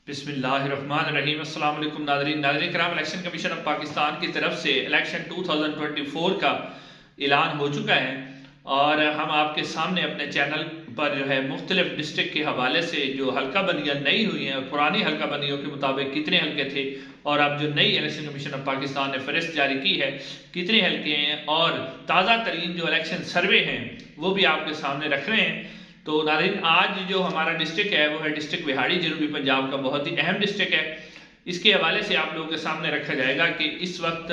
बिस्मिल्लाहिर्रहमानिर्रहीम। अस्सलाम वालेकुम नाज़रीन कराम। इलेक्शन कमीशन ऑफ पाकिस्तान की तरफ से इलेक्शन 2024 का ऐलान हो चुका है और हम आपके सामने अपने चैनल पर जो है मुख्तलिफ डिस्ट्रिक्ट के हवाले से जो हल्का बंदियाँ नई हुई हैं, पुरानी हल्का बंदियों के मुताबिक कितने हल्के थे और अब जो नई इलेक्शन कमीशन ऑफ पाकिस्तान ने फहरिस्त जारी की है कितने हल्के हैं और ताज़ा तरीन जो इलेक्शन सर्वे हैं वो भी आपके सामने रख रहे हैं। तो नाज़रीन आज जो हमारा डिस्ट्रिक्ट है वो है डिस्ट्रिक्ट बिहाड़ी, जनूबी पंजाब का बहुत ही अहम डिस्ट्रिक्ट है। इसके हवाले से आप लोगों के सामने रखा जाएगा कि इस वक्त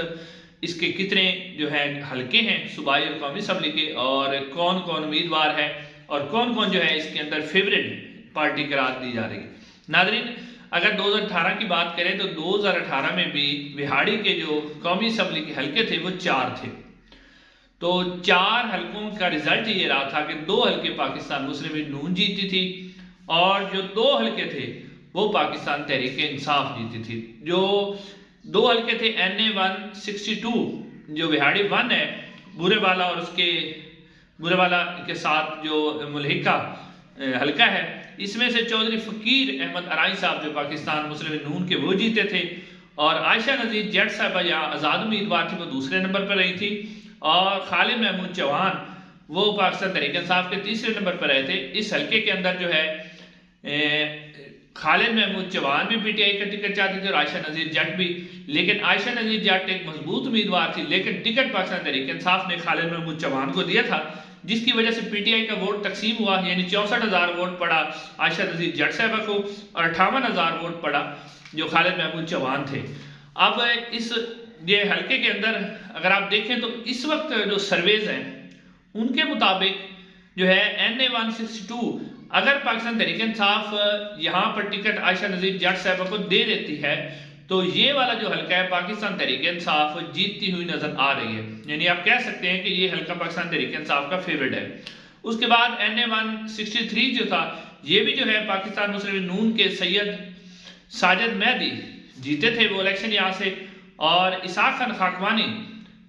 इसके कितने जो है हल्के हैं सूबाई और कौमी असम्बली के और कौन कौन उम्मीदवार है और कौन कौन जो है इसके अंदर फेवरेट पार्टी करार दी जा रही है। नाज़रीन अगर 2018 की बात करें तो 2018 में भी बिहाड़ी के जो कौमी असम्बली के हल्के थे वो 4 थे। तो 4 हलकों का रिजल्ट ये रहा था कि 2 हलके पाकिस्तान मुस्लिम लीग नून जीती थी और जो 2 हलके थे वो पाकिस्तान तहरीक इंसाफ जीती थी। जो 2 हलके थे NA 162 जो बिहाड़ी 1 है बुरेवाला और उसके बुरेवाला के साथ जो मुल्हिका हलका है, इसमें से चौधरी फ़कीर अहमद अराई साहब जो पाकिस्तान मुस्लिम लीग नून के वो जीते थे और आयशा नज़ीर जट साहबा यहाँ आज़ाद उम्मीदवार थी वो दूसरे नंबर पर रही थी और खालिद महमूद चौहान वो पाकिस्तान तहरीक इंसाफ के तीसरे नंबर पर रहे थे। इस हल्के के अंदर जो है खालिद महमूद चौहान भी PTI का टिकट चाहते थे और आयशा नज़ीर जट भी, लेकिन आयशा नज़ीर जट एक मजबूत उम्मीदवार थी लेकिन टिकट पाकिस्तान तहरीक इंसाफ ने खालिद महमूद चौहान को दिया था, जिसकी वजह से PTI का वोट तकसीम हुआ, यानी 64,000 वोट पड़ा आयशा नज़ीर जट साहबा को और 58,000 वोट पड़ा जो खालिद महमूद चौहान थे। अब इस ये हल्के के अंदर अगर आप देखें तो इस वक्त जो सर्वेज हैं उनके मुताबिक जो है NA 162 अगर पाकिस्तान तहरीक इंसाफ यहाँ पर टिकट आयशा नज़ीर जट साहबा को दे देती है तो ये वाला जो हल्का है पाकिस्तान तहरीक इंसाफ जीतती हुई नजर आ रही है, यानी आप कह सकते हैं कि ये हल्का पाकिस्तान तहरीक इंसाफ का फेवरेट है। उसके बाद NA 163 जो था ये भी जो है पाकिस्तान मुस्लिम लीग नून के सैयद साजिद मेहदी जीते थे वो इलेक्शन यहाँ से और इसाक खान खाकवानी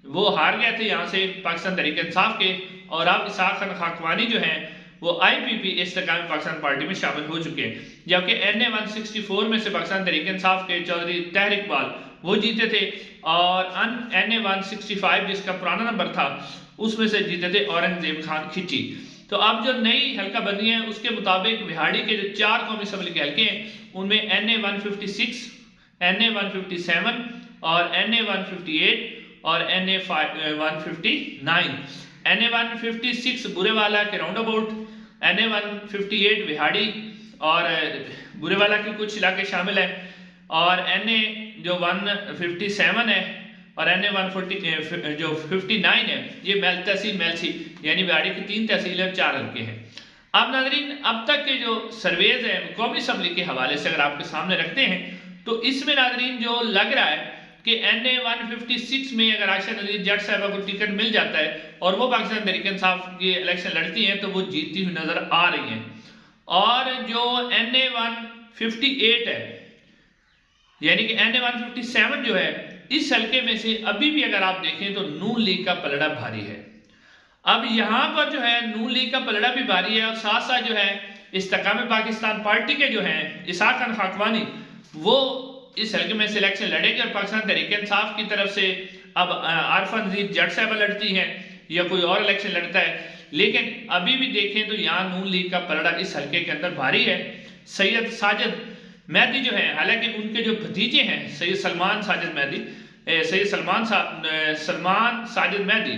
वो हार गए थे यहाँ से पाकिस्तान तहरीक इंसाफ के और अब इसाक खान खाकवानी जो हैं वो IPP इस्तेकाम पाकिस्तान पार्टी में शामिल हो चुके हैं, जबकि NA 164 में से पाकिस्तान तहरीक इंसाफ के चौधरी तहर इकबाल वो जीते थे और NA 165 जिसका पुराना नंबर था उसमें से जीते थे औरंगजेब खान खिची। तो अब जो नई हल्का बंदी है उसके मुताबिक बिहाड़ी के जो 4 कौमी असम्बली के हल्के हैं उनमें NA 156, NA 157 और NA 158 और NA 159। NA 156 बुरेवाला के राउंड अबाउट, NA 158 बिहाड़ी और बुरेवाला के कुछ इलाके शामिल हैं और NA जो 157 है और NA 140 जो 59 है ये तहसील मेलसी यानी बिहाड़ी की 3 तहसीलें और 4 हल्के हैं। अब नाज़रीन अब तक के जो सर्वेज हैं कौमी असम्बली के हवाले से अगर आपके सामने रखते हैं तो इसमें नाज़रीन जो लग रहा है कि NA 156 में अगर आयशा नज़ीर जट साहबा को टिकट मिल जाता है और वो पाकिस्तान तहरीक इंसाफ की इलेक्शन लड़ती हैं तो वो जीतती हुई नजर आ रही हैं। और जो NA 158 है यानी कि NA 157 जो है इस हल्के में से अभी भी अगर आप देखें तो नून लीग का पलड़ा भारी है। अब यहाँ पर जो है नून लीग का पलड़ा भी भारी है और साथ साथ जो है इस्तेकाम पाकिस्तान पार्टी के जो हैं इसाक खान खाकवानी वो इस हल्के में सिलेक्शन लड़ेंगे और पाकिस्तान तहरीक इंसाफ की तरफ से अब आरफा नज़ीर जट साहबा लड़ती हैं या कोई और इलेक्शन लड़ता है, लेकिन अभी भी देखें तो यहाँ नून लीग का पलड़ा इस हल्के के अंदर भारी है। सैयद साजिद मेहदी जो है, हालांकि उनके जो भतीजे हैं सैयद सलमान साजिद मेहदी, सैयद सलमान साजिद मेहदी,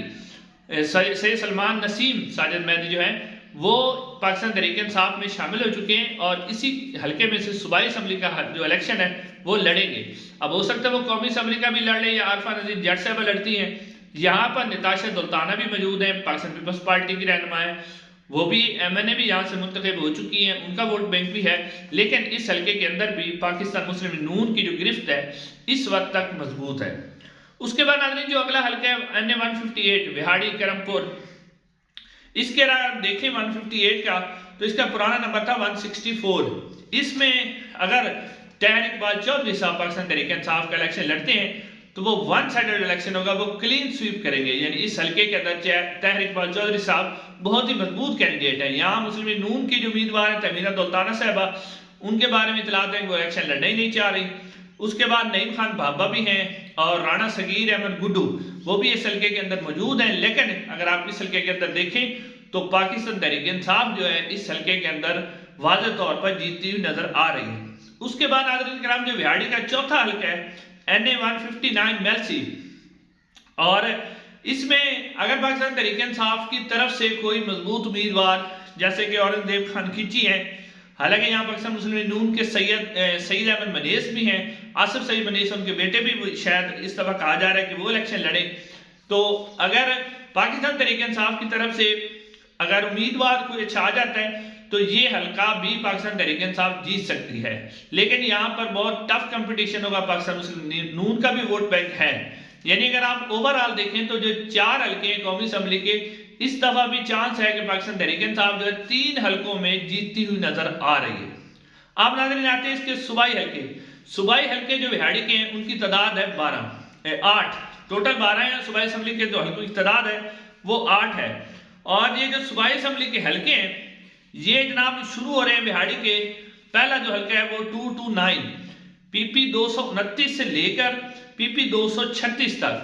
सैयद सलमान नसीम साजिद मेहदी जो है वो पाकिस्तान तहरीक इंसाफ में शामिल हो चुके हैं और इसी हल्के में से सूबाई असम्बली का जो इलेक्शन है वो लड़ेंगे। अब हो सकता है वो कौमी असम्बली का भी लड़ ले या आरफा नज़ीर जट साहबा लड़ती हैं। यहाँ पर नताशा दुल्ताना भी मौजूद है, पाकिस्तान पीपल्स पार्टी की रहनुमा है, वो भी MNA भी यहाँ से मुंतखब हो चुकी हैं, उनका वोट बैंक भी है, लेकिन इस हल्के के अंदर भी पाकिस्तान मुस्लिम लीग नून की जो गिरफ्त है इस वक्त तक मजबूत है। उसके बाद नाज़रीन जो अगला हल्का है NA 158 बिहाड़ी करमपुर, इसके अगर आप देखें 158 का तो इसका पुराना नंबर था 164। इसमें अगर तहर इकबाल चौधरी साहब पाकिस्तान तहरीक इंसाफ का इलेक्शन लड़ते हैं तो वो 1 साइडेड इलेक्शन होगा, वो क्लीन स्वीप करेंगे, यानी इस हल्के के अंदर तहर इकबाल चौधरी साहब बहुत ही मजबूत कैंडिडेट है। यहाँ मुस्लिम लीग नून की जो उम्मीदवार है तमीरा दुल्ताना साहबा उनके बारे में इतलात है कि वो इलेक्शन लड़ना ही नहीं चाह रही। उसके बाद नईम खान भाभा भी हैं और राणा सगीर अहमद गुड्डू वो भी इस हल्के के अंदर मौजूद हैं। लेकिन अगर आप इस हल्के के अंदर देखें तो पाकिस्तान तहरीक इंसाफ जो है इस हल्के के अंदर वाज़ेह तौर पर जीतती हुई नजर आ रही है। उसके बाद नाज़रीन किराम जो विहाड़ी का चौथा हल्का है NA 159 मेलसी, और इसमें अगर पाकिस्तान तहरीक इंसाफ की तरफ से कोई मजबूत उम्मीदवार जैसे कि औरंगजेब खान खिची है, हालांकि यहाँ पाकिस्तान मुस्लिम लीग नून के सईद अहमद मनीस भी हैं, आसिफ सईद मनीस उनके बेटे भी शायद इस दफा कहा जा रहा है कि वो इलेक्शन लड़े। तो अगर पाकिस्तान तहरीक इंसाफ की तरफ से अगर उम्मीदवार कोई अच्छा आ जाता है तो ये हल्का भी पाकिस्तान तहरीक इंसाफ जीत सकती है। लेकिन यहाँ पर बहुत टफ कंपटीशन होगा, पाकिस्तान मुस्लिम लीग नून का भी वोट बैंक है। यानी अगर आप ओवरऑल देखें तो जो 4 हल्के हैं कौमी असम्बली के, इस दफा भी चांस है कि पाकिस्तान तहरीक इंसाफ जो है 3 हल्कों में जीतती हुई नजर आ रही है। आप नाज़रीन आते हैं इसके सूबाई हल्के। सूबाई हल्के जो विहाड़ी के हैं उनकी तादाद है 8 टोटल 12 है। सूबाई असम्बली के जो हल्कों की तादाद है वो 8 है। और ये जो सूबाई असम्बली के हल्के हैं ये जनाब शुरू हो रहे हैं विहाड़ी के। पहला जो हल्का है वो 229 PP 229 से लेकर PP 236 तक,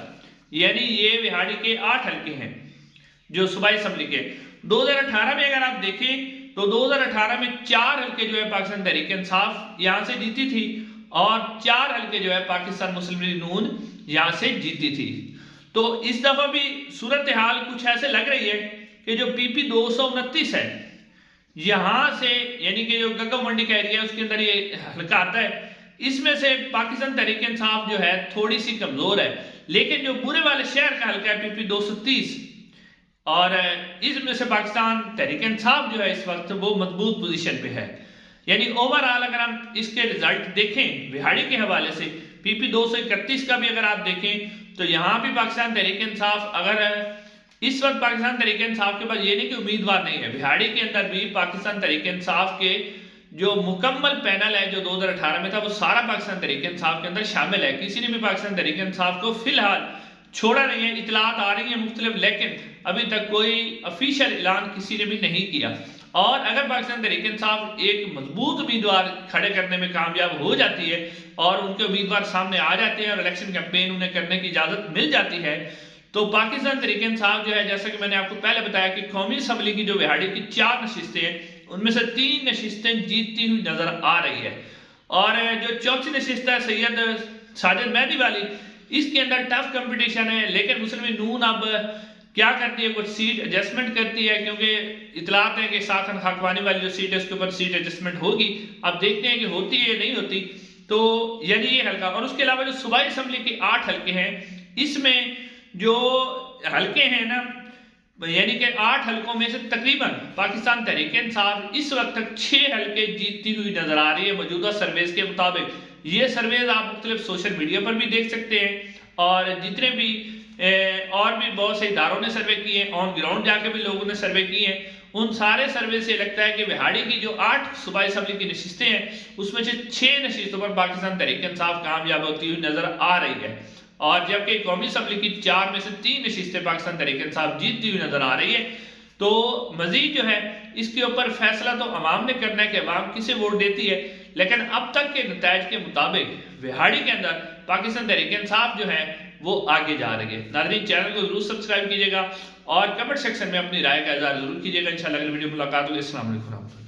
यानी ये विहाड़ी के 8 हल्के हैं जो सूबाई असम्बली के। 2018 में अगर आप देखें तो 2018 में 4 हल्के जो है पाकिस्तान तहरीक इंसाफ यहां से जीती थी और 4 हल्के जो है पाकिस्तान मुस्लिम लीग नून यहां से जीती थी। तो इस दफा भी सूरत हाल कुछ ऐसे लग रही है कि जो PP 229 है यहां से, यानी कि जो गग्गो मंडी का एरिया है उसके अंदर ये हल्का आता है, इसमें से पाकिस्तान तहरीक इंसाफ जो है थोड़ी सी कमजोर है। लेकिन जो बुरे वाले शहर का हल्का है PP 230 और इसमें से पाकिस्तान तहरीक इंसाफ जो है इस वक्त वो मजबूत पोजीशन पे है। यानी ओवरऑल अगर हम इसके रिजल्ट देखें विहाड़ी के हवाले से PP 231 का भी अगर आप देखें तो यहाँ भी पाकिस्तान तहरीक इंसाफ, अगर इस वक्त पाकिस्तान तहरीक इंसाफ के पास ये नहीं कि उम्मीदवार नहीं है, विहाड़ी के अंदर भी पाकिस्तान तहरीक इंसाफ के जो मुकम्मल पैनल है जो 2018 में था वो सारा पाकिस्तान तहरीक इंसाफ के अंदर शामिल है। किसी ने भी पाकिस्तान तहरीक इंसाफ को फिलहाल छोड़ा नहीं है। इतलात आ रही है मुख्तलिफ, लेकिन अभी तक कोई ऑफिशियल ऐलान किसी ने भी नहीं किया। और अगर पाकिस्तान तहरीक इंसाफ एक मजबूत उम्मीदवार खड़े करने में कामयाब हो जाती है और उनके उम्मीदवार सामने आ जाते हैं और इलेक्शन कैंपेन उन्हें करने की इजाजत मिल जाती है तो पाकिस्तान तहरीक इंसाफ जो है, जैसा कि मैंने आपको पहले बताया कि कौमी असम्बली की जो विहाड़ी की 4 नशिस्तें हैं उनमें से 3 नशिस्तें जीतती हुई नजर आ रही है। और जो चौथी नशिस्त है सैयद साजिद मेहदी वाली, इसके अंदर टफ कंपटीशन है। लेकिन मुस्लिम लीग नून अब क्या करती है, कुछ सीट एडजस्टमेंट करती है, क्योंकि इतलात है कि साखन खाकवानी वाली जो सीट है उसके ऊपर सीट एडजस्टमेंट होगी। अब देखते हैं कि होती है या नहीं होती। तो यानी ये हल्का, और उसके अलावा जो सूबाई असम्बली के 8 हल्के हैं इसमें जो हल्के हैं ना, यानी कि 8 हल्कों में से तकरीबन पाकिस्तान तहरीक इंसाफ इस वक्त तक 6 हल्के जीतती हुई नजर आ रही है मौजूदा सर्वेज के मुताबिक। ये सर्वेज आप मुख्तलिफ सोशल मीडिया पर भी देख सकते हैं और जितने भी और भी बहुत से इदारों ने सर्वे किए हैं, ऑन ग्राउंड जाके भी लोगों ने सर्वे किए हैं। उन सारे सर्वे से लगता है कि विहाड़ी की जो 8 सूबाई असम्बली की नशिस्तें हैं उसमें से 6 नशिस्तों पर पाकिस्तान तहरीक इंसाफ कामयाब होती हुई नजर आ रही है, और जबकि कौमी असम्बली की 4 में से 3 नशिस्तें पाकिस्तान तहरीक इंसाफ जीतती हुई नजर आ रही है। तो मजीद जो है इसके ऊपर फैसला तो अवाम ने करना है कि अवाम किसे वोट देती है। लेकिन अब तक के नतायज के मुताबिक विहाड़ी के अंदर पाकिस्तान तहरीक इंसाफ जो है वो आगे जा रही है। नाज़रीन, चैनल को जरूर सब्सक्राइब कीजिएगा और कमेंट सेक्शन में अपनी राय का इज़हार जरूर कीजिएगा। इंशाल्लाह अगली वीडियो मुलाकात होगी। अस्सलाम वालेकुम।